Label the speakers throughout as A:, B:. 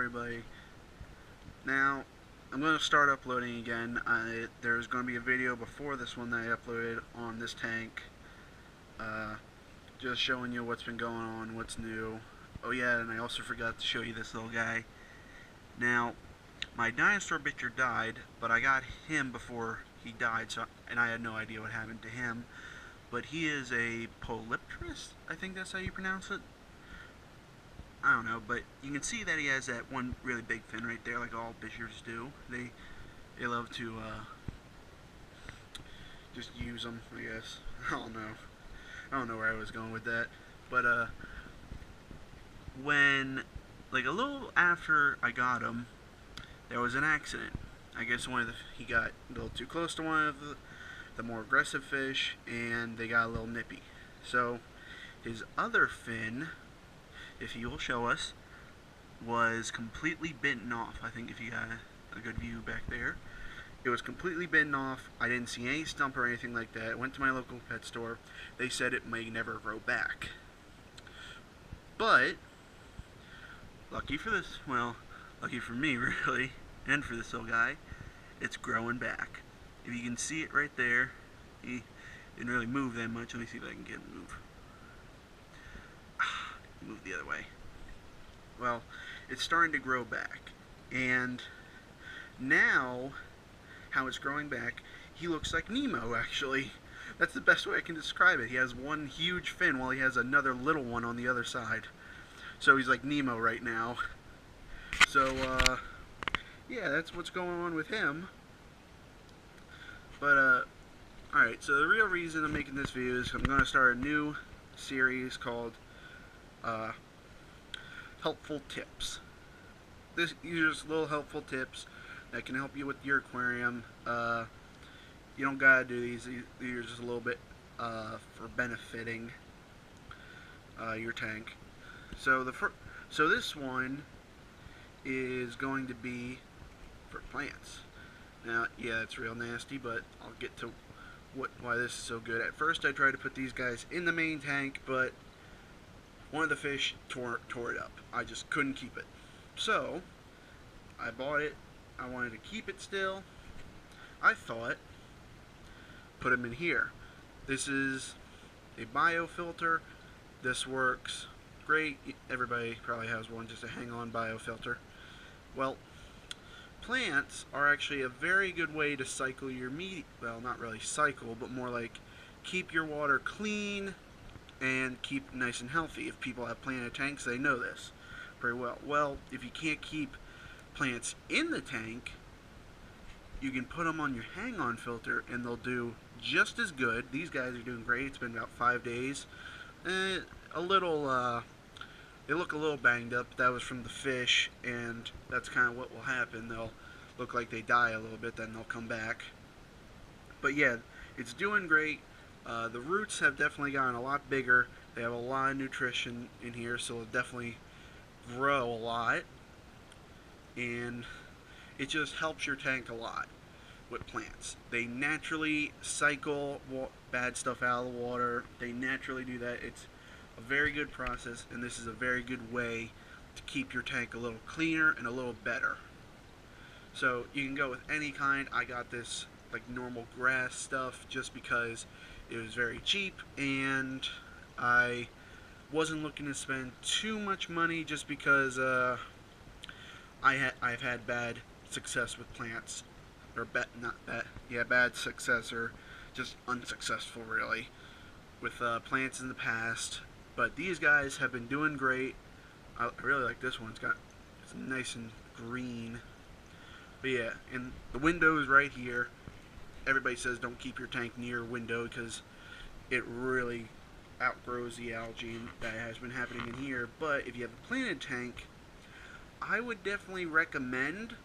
A: everybody. Now, I'm going to start uploading again. There's going to be a video before this one that I uploaded on this tank. Just showing you what's been going on, what's new. Oh yeah, and I also forgot to show you this little guy. Now, my dinosaur bitcher died, but I got him before he died, and I had no idea what happened to him. But he is a polypterus, I think that's how you pronounce it. I don't know, but you can see that he has that one really big fin right there, like all bichers do. They love to just use them, I guess. I don't know where I was going with that, but when like a little after I got him, there was an accident. I guess he got a little too close to one of the more aggressive fish, and they got a little nippy. So his other fin, if he will show us, was completely bitten off. I think if you got a good view back there, it was completely bitten off. I didn't see any stump or anything like that. I went to my local pet store. They said it may never grow back. But lucky for me really, and for this little guy, it's growing back. If you can see it right there, he didn't really move that much. Let me see if I can get him to move. Move the other way. Well, it's starting to grow back, and now how it's growing back, he looks like Nemo, actually. That's the best way I can describe it. He has one huge fin while he has another little one on the other side. So he's like Nemo right now. So yeah, that's what's going on with him. But alright, so the real reason I'm making this video is I'm going to start a new series called helpful tips. These are just little helpful tips that can help you with your aquarium. You don't gotta do these. These are just a little bit for benefiting your tank. So this one is going to be for plants. Now, yeah, it's real nasty, but I'll get to why this is so good. At first, I tried to put these guys in the main tank, but one of the fish tore it up. I just couldn't keep it. So, I bought it. I wanted to keep it still. I thought, put them in here. This is a biofilter. This works great. Everybody probably has one, just a hang-on biofilter. Well, plants are actually a very good way to cycle your media. Well, not really cycle, but more like keep your water clean and keep nice and healthy. If people have planted tanks, they know this pretty well. Well, if you can't keep plants in the tank, you can put them on your hang-on filter and they'll do just as good. These guys are doing great. It's been about 5 days. They look a little banged up. That was from the fish, and that's kind of what will happen. They'll look like they die a little bit, then they'll come back. But yeah, it's doing great. The roots have definitely gotten a lot bigger. They have a lot of nutrition in here, so they'll definitely grow a lot. And it just helps your tank a lot with plants. They naturally cycle bad stuff out of the water. They naturally do that. It's a very good process, and this is a very good way to keep your tank a little cleaner and a little better. So you can go with any kind. I got this like normal grass stuff just because it was very cheap, and I wasn't looking to spend too much money just because I've had bad success with plants, or bad success, or just unsuccessful really with plants in the past. But these guys have been doing great. I really like this one. It's nice and green. But yeah, and the window is right here. Everybody says don't keep your tank near a window because it really outgrows the algae, and that has been happening in here. But if you have a planted tank, I would definitely recommend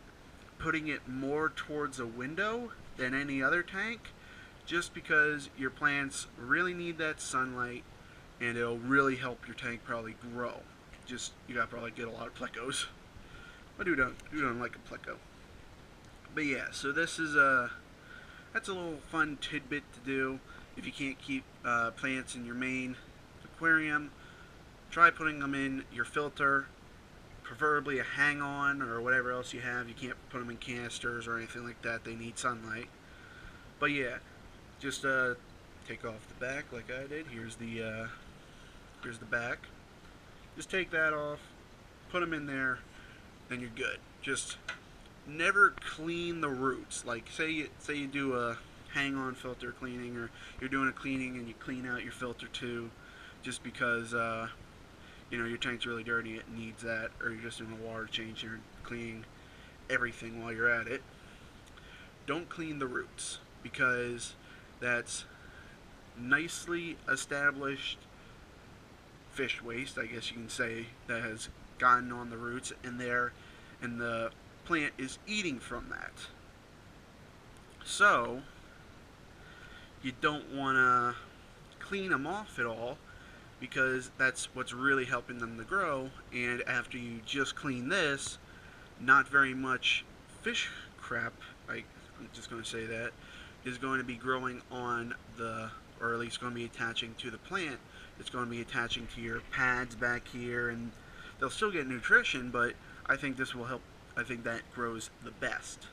A: putting it more towards a window than any other tank, just because your plants really need that sunlight, and it'll really help your tank probably grow. Just, you gotta probably get a lot of plecos. But who don't like a pleco? But yeah, so this is that's a little fun tidbit to do. If you can't keep plants in your main aquarium, try putting them in your filter. preferably a hang-on or whatever else you have. You can't put them in canisters or anything like that. They need sunlight. But yeah, just take off the back like I did. Here's the back. Just take that off, put them in there, then you're good. Just never clean the roots. Like say you do a hang-on filter cleaning, or you're doing a cleaning and you clean out your filter too, just because your tank's really dirty, it needs that, or you're just doing a water change, you're cleaning everything while you're at it. Don't clean the roots, because that's nicely established fish waste, I guess you can say, that has gotten on the roots in there, and the plant is eating from that. So you don't want to clean them off at all, because that's what's really helping them to grow. And after you just clean this, not very much fish crap, I'm just going to say that, is going to be growing on or at least going to be attaching to the plant. It's going to be attaching to your pads back here, and they'll still get nutrition, but I think this will help. I think that grows the best.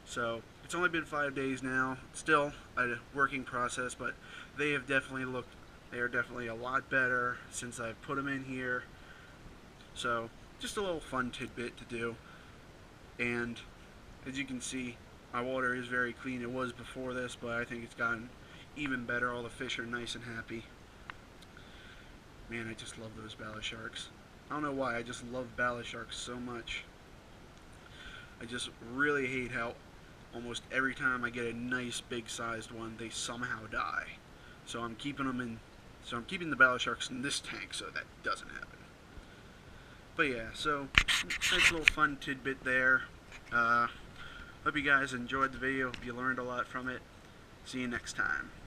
A: So it's only been 5 days now. It's still a working process, but they are definitely a lot better since I've put them in here. So just a little fun tidbit to do. And as you can see, my water is very clean. It was before this, but I think it's gotten even better. All the fish are nice and happy. Man, I just love those bala sharks. I don't know why, I just love bala sharks so much. I just really hate how almost every time I get a nice big sized one, they somehow die. So I'm keeping the bala sharks in this tank so that doesn't happen. But yeah, so nice little fun tidbit there. Hope you guys enjoyed the video. Hope you learned a lot from it. See you next time.